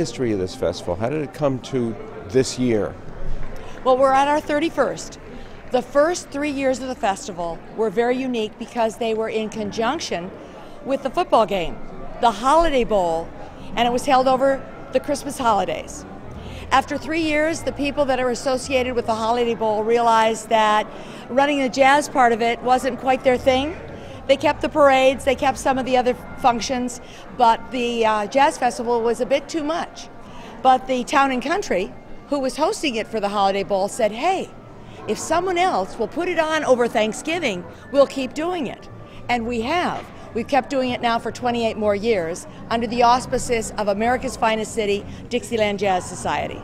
history of this festival? How did it come to this year? Well, we're at our 31st. The first 3 years of the festival were very unique because they were in conjunction with the football game, the Holiday Bowl, and it was held over the Christmas holidays. After 3 years, the people that are associated with the Holiday Bowl realized that running the jazz part of it wasn't quite their thing. They kept the parades, they kept some of the other functions, but the Jazz Festival was a bit too much. But the Town and Country, who was hosting it for the Holiday Bowl, said, hey, if someone else will put it on over Thanksgiving, we'll keep doing it. And we have. We've kept doing it now for 28 more years under the auspices of America's finest city, Dixieland Jazz Society.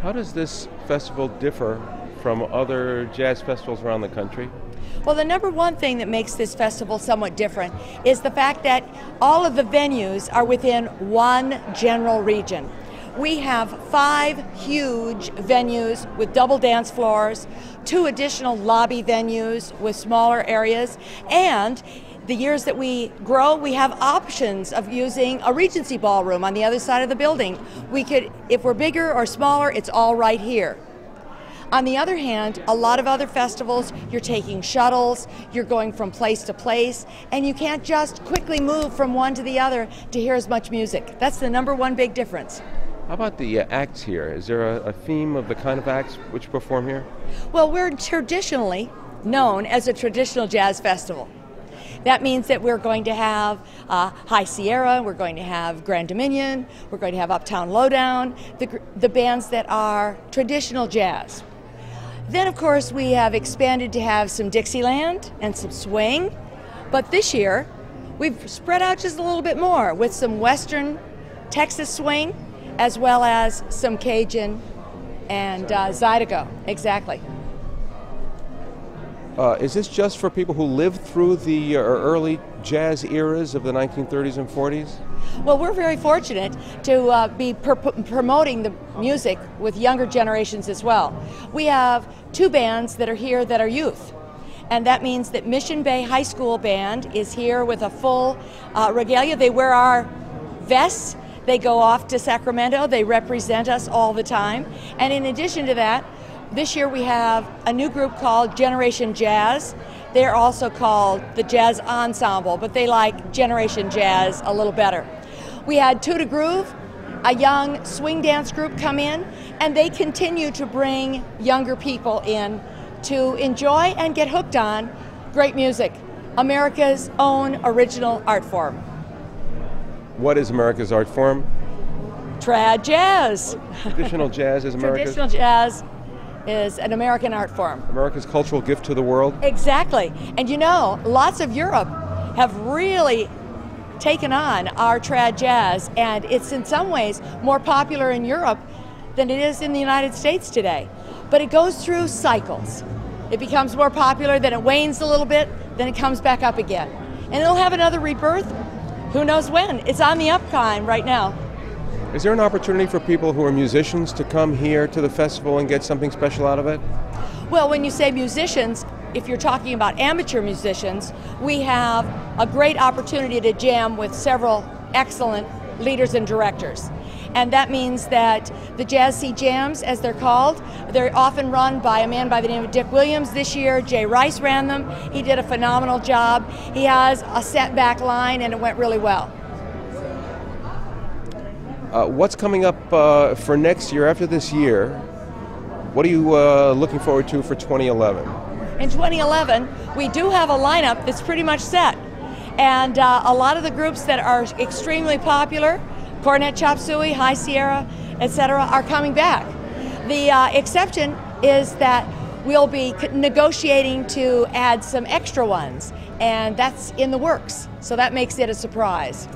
How does this festival differ from other jazz festivals around the country? Well, the number one thing that makes this festival somewhat different is the fact that all of the venues are within one general region. We have 5 huge venues with double dance floors, 2 additional lobby venues with smaller areas, and the years that we grow, we have options of using a Regency ballroom on the other side of the building. We could, if we're bigger or smaller, it's all right here. On the other hand, a lot of other festivals, you're taking shuttles, you're going from place to place, and you can't just quickly move from one to the other to hear as much music. That's the number one big difference. How about the acts here? Is there a theme of the kind of acts which perform here? Well, we're traditionally known as a traditional jazz festival. That means that we're going to have High Sierra, we're going to have Grand Dominion, we're going to have Uptown Lowdown, the bands that are traditional jazz. Then, of course, we have expanded to have some Dixieland and some swing, but this year we've spread out just a little bit more with some Western Texas swing as well as some Cajun and Zydeco, exactly. Is this just for people who lived through the early jazz eras of the 1930s and 40s? Well, we're very fortunate to be promoting the music with younger generations as well. We have 2 bands that are here that are youth, and that means that Mission Bay High School Band is here with a full regalia. They wear our vests, they go off to Sacramento, they represent us all the time, and in addition to that, this year we have a new group called Generation Jazz. They're also called the Jazz Ensemble, but they like Generation Jazz a little better. We had Two to Groove, a young swing dance group, come in, and they continue to bring younger people in to enjoy and get hooked on great music, America's own original art form. What is America's art form? Trad jazz. Traditional jazz is America's? Traditional jazz is an American art form. America's cultural gift to the world? Exactly. And you know, lots of Europe have really taken on our trad jazz, and it's in some ways more popular in Europe than it is in the United States today. But it goes through cycles. It becomes more popular, then it wanes a little bit, then it comes back up again. And it'll have another rebirth, who knows when. It's on the upclimb right now. Is there an opportunity for people who are musicians to come here to the festival and get something special out of it? Well, when you say musicians, if you're talking about amateur musicians, we have a great opportunity to jam with several excellent leaders and directors. And that means that the JazzSea Jams, as they're called, they're often run by a man by the name of Dick Williams. This year, Jay Rice ran them. He did a phenomenal job. He has a set back line, and it went really well. What's coming up for next year, after this year? What are you looking forward to for 2011? In 2011, we do have a lineup that's pretty much set. And a lot of the groups that are extremely popular, Cornet Chop Suey, High Sierra, etc., are coming back. The exception is that we'll be negotiating to add some extra ones, and that's in the works. So that makes it a surprise.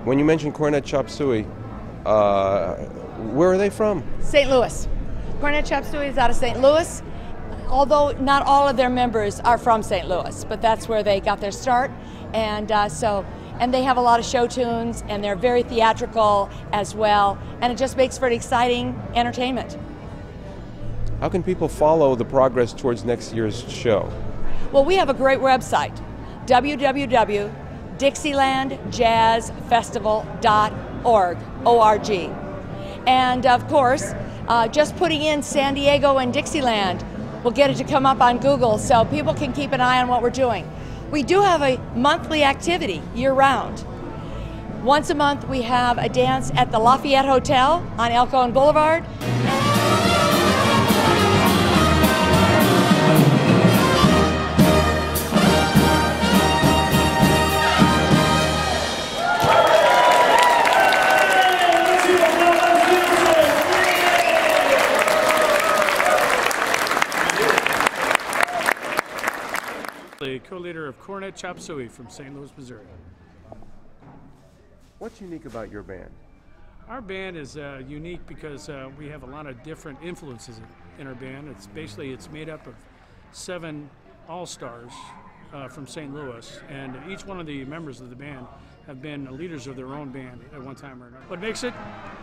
When you mentioned Cornet Chop Suey, where are they from? St. Louis. Cornet Chop Suey is out of St. Louis, although not all of their members are from St. Louis, but that's where they got their start. And and they have a lot of show tunes, and they're very theatrical as well, and it just makes for an exciting entertainment. How can people follow the progress towards next year's show? Well, we have a great website, www.dixielandjazzfestival.org. org, O-R-G. And of course, just putting in San Diego and Dixieland will get it to come up on Google so people can keep an eye on what we're doing. We do have a monthly activity year-round. Once a month we have a dance at the Lafayette Hotel on El Cajon Boulevard. The co-leader of Cornet Chop Suey from St. Louis, Missouri. What's unique about your band? Our band is unique because we have a lot of different influences in our band. It's made up of 7 all-stars from St. Louis, and each one of the members of the band have been leaders of their own band at one time or another. What makes it,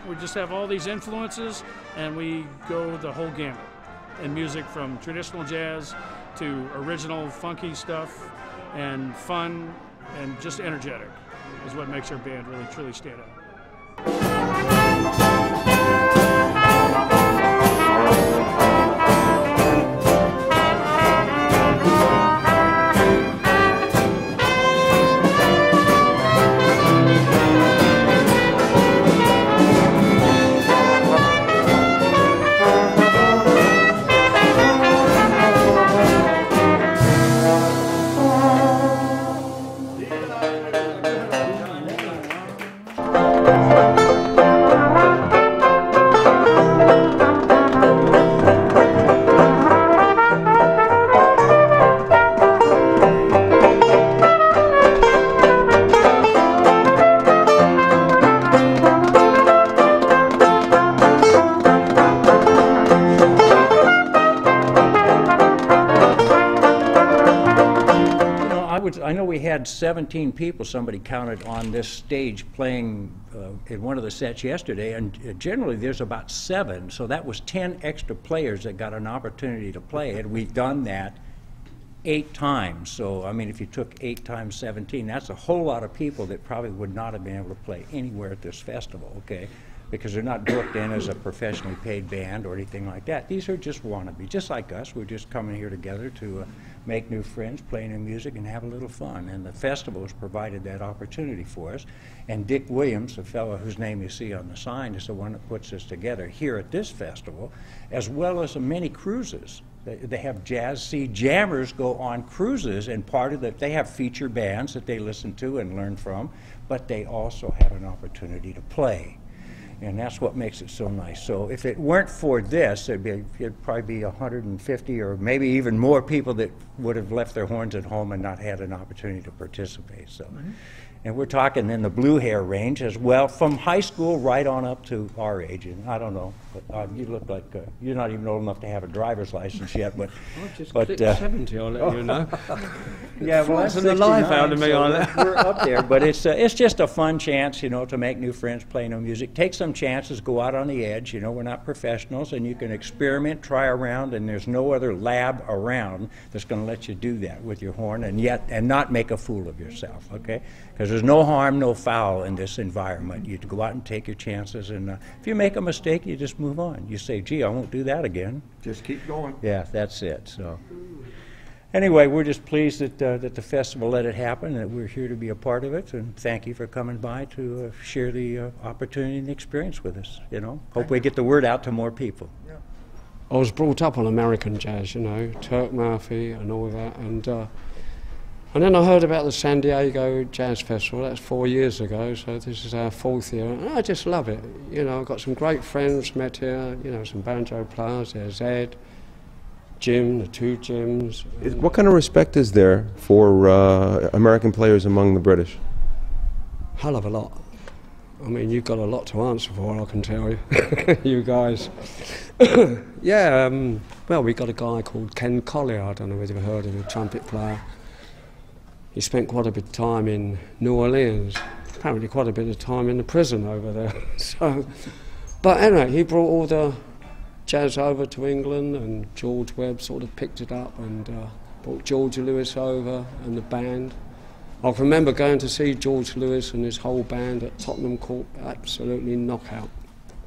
we just have all these influences, and we go the whole gamut in music, from traditional jazz to original funky stuff and fun and just energetic is what makes our band really truly stand out. I know we had 17 people, somebody counted, on this stage playing in one of the sets yesterday, and generally there's about 7, so that was 10 extra players that got an opportunity to play, and we've done that 8 times. So, I mean, if you took 8 times 17, that's a whole lot of people that probably would not have been able to play anywhere at this festival, okay? Because they're not booked in as a professionally paid band or anything like that. These are just wannabe, just like us. We're just coming here together to make new friends, play new music, and have a little fun. And the festival has provided that opportunity for us. And Dick Williams, the fellow whose name you see on the sign, is the one that puts us together here at this festival, as well as many cruises. They have JazzSea Jammers go on cruises, and part of that, they have feature bands that they listen to and learn from, but they also have an opportunity to play. And that's what makes it so nice. So if it weren't for this, it'd probably be 150 or maybe even more people that would have left their horns at home and not had an opportunity to participate. So, and we're talking in the blue hair range as well, from high school right on up to our age. And I don't know, but you look like you're not even old enough to have a driver's license yet. But I've just clicked 70, I'll let you know. Yeah, well, that's the life out of me on that. We're up there, but it's just a fun chance, you know, to make new friends, play new music, take some chances, go out on the edge. You know, we're not professionals, and you can experiment, try around, and there's no other lab around that's going to let you do that with your horn, and not make a fool of yourself, okay? Because there's no harm, no foul in this environment. You go out and take your chances, and if you make a mistake, you just move on. You say, gee, I won't do that again. Just keep going. Yeah, that's it. So. Anyway, we're just pleased that the festival let it happen, that we're here to be a part of it, and thank you for coming by to share the opportunity and experience with us. You know, hope we get the word out to more people. Yeah. I was brought up on American jazz, you know, Turk Murphy and all that, and then I heard about the San Diego Jazz Festival. That's 4 years ago, so this is our 4th year, and I just love it. You know, I've got some great friends met here. You know, some banjo players. There's Ed, Jim, the 2 Jims. What kind of respect is there for American players among the British? Hell of a lot. I mean, you've got a lot to answer for, I can tell you. You guys. Yeah, well, we got a guy called Ken Collier. I don't know whether you've heard of him, a trumpet player. He spent quite a bit of time in New Orleans, apparently quite a bit of time in the prison over there. So, but anyway, he brought all the jazz over to England, and George Webb sort of picked it up and brought George Lewis over and the band. I can remember going to see George Lewis and his whole band at Tottenham Court, absolutely knockout.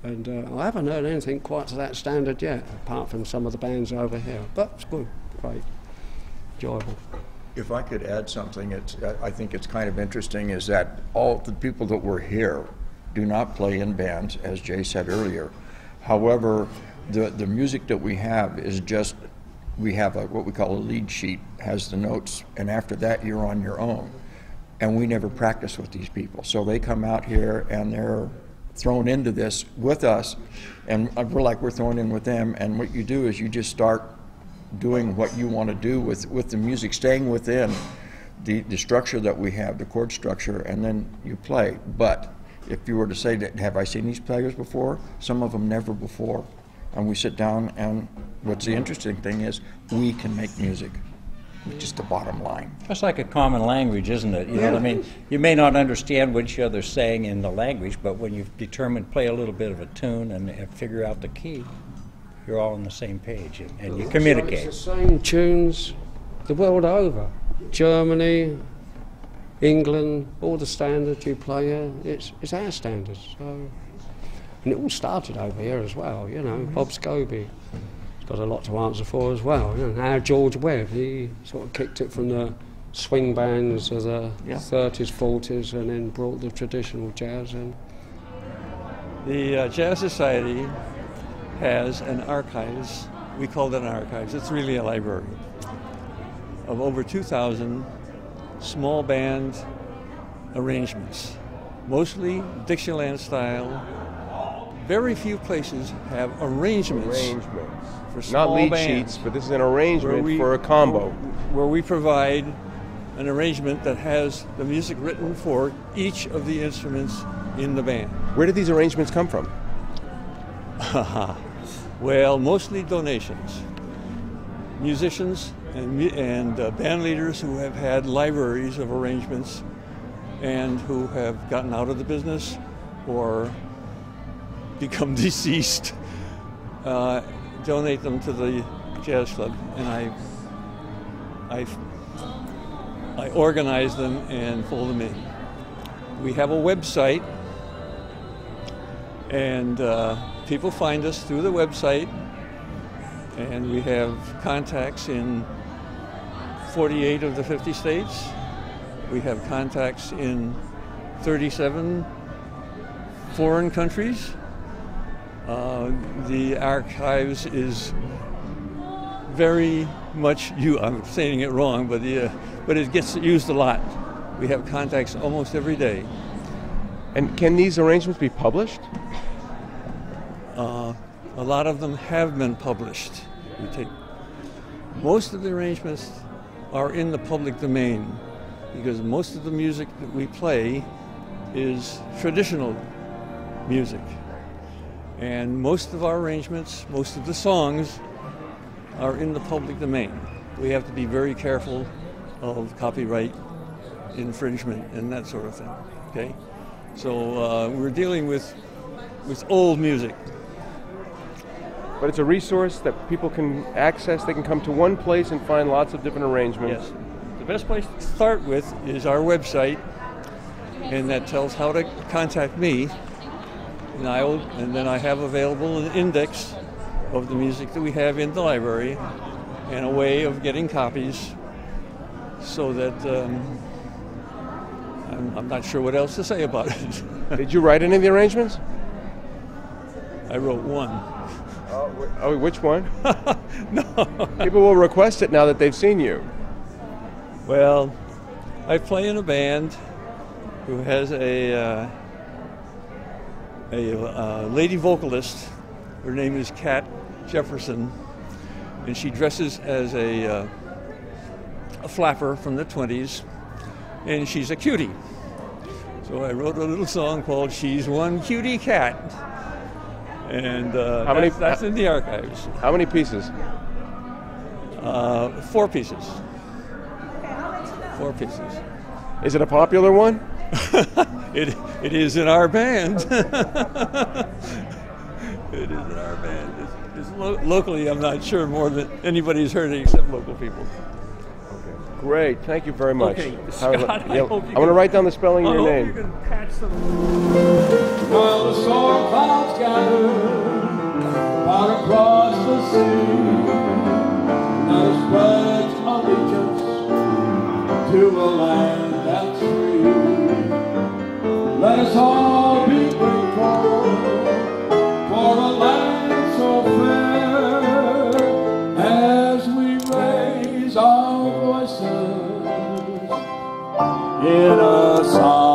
And I haven't heard anything quite to that standard yet, apart from some of the bands over here. But it's good, great, enjoyable. If I could add something, I think it's kind of interesting is that all the people that were here do not play in bands, as Jay said earlier. However, the music that we have is just, we have what we call a lead sheet, has the notes, and after that you're on your own. And we never practice with these people. So they come out here and they're thrown into this with us, and we're thrown in with them, and what you do is you just start doing what you want to do with the music, staying within the structure that we have, the chord structure, and then you play. But if you were to say, that, have I seen these players before? Some of them never before. And we sit down, and what's the interesting thing is we can make music. Just the bottom line. It's like a common language, isn't it? You know what I mean? You may not understand what each other's saying in the language, but when you've determined play a little bit of a tune and figure out the key, you're all on the same page and you communicate. It's the same tunes the world over. Germany, England, all the standards you play here, it's our standards. So, and it all started over here as well, you know. Bob Scobie got a lot to answer for as well. You know, now George Webb, he sort of kicked it from the swing bands of the 30s, 40s, and then brought the traditional jazz in. The Jazz Society has an archives, we call it an archives, it's really a library, of over 2,000 small band arrangements, mostly Dixieland style. Very few places have arrangements. For small not lead bands, sheets, but this is an arrangement for a combo. Where we provide an arrangement that has the music written for each of the instruments in the band. Where did these arrangements come from? Well, mostly donations. Musicians and band leaders who have had libraries of arrangements and who have gotten out of the business or become deceased, donate them to the jazz club, and I organize them and fold them in. We have a website, and people find us through the website, and we have contacts in 48 of the 50 states. We have contacts in 37 foreign countries. The archives is very much, I'm saying it wrong, but it gets used a lot. We have contacts almost every day. And can these arrangements be published? A lot of them have been published. Most of the arrangements are in the public domain because most of the music that we play is traditional music. And most of our arrangements, most of the songs are in the public domain. We have to be very careful of copyright infringement and that sort of thing, okay? So we're dealing with old music. But it's a resource that people can access. They can come to one place and find lots of different arrangements. Yes. The best place to start with is our website, and that tells how to contact me. And then I have available an index of the music that we have in the library and a way of getting copies so that I'm not sure what else to say about it. Did you write any of the arrangements? I wrote one. Oh, which one? No. People will request it now that they've seen you. Well, I play in a band who has a lady vocalist. Her name is Kat Jefferson, and she dresses as a flapper from the 20s, and she's a cutie. So I wrote a little song called "She's One Cutie Cat," and that's in the archives. How many pieces? 4 pieces. 4 pieces. Is it a popular one? It is in our band. It is in our band. Locally, I'm not sure more than anybody's heard it except local people. Great. Thank you very much. Okay, Scott, I hope you I'm going to write down the spelling of your I name. hope you can patch them. Well, the storm clouds gather out across the sea. Now spreads allegiance to a land that's free. Let us all be grateful for a land so fair as we raise our voices in a song.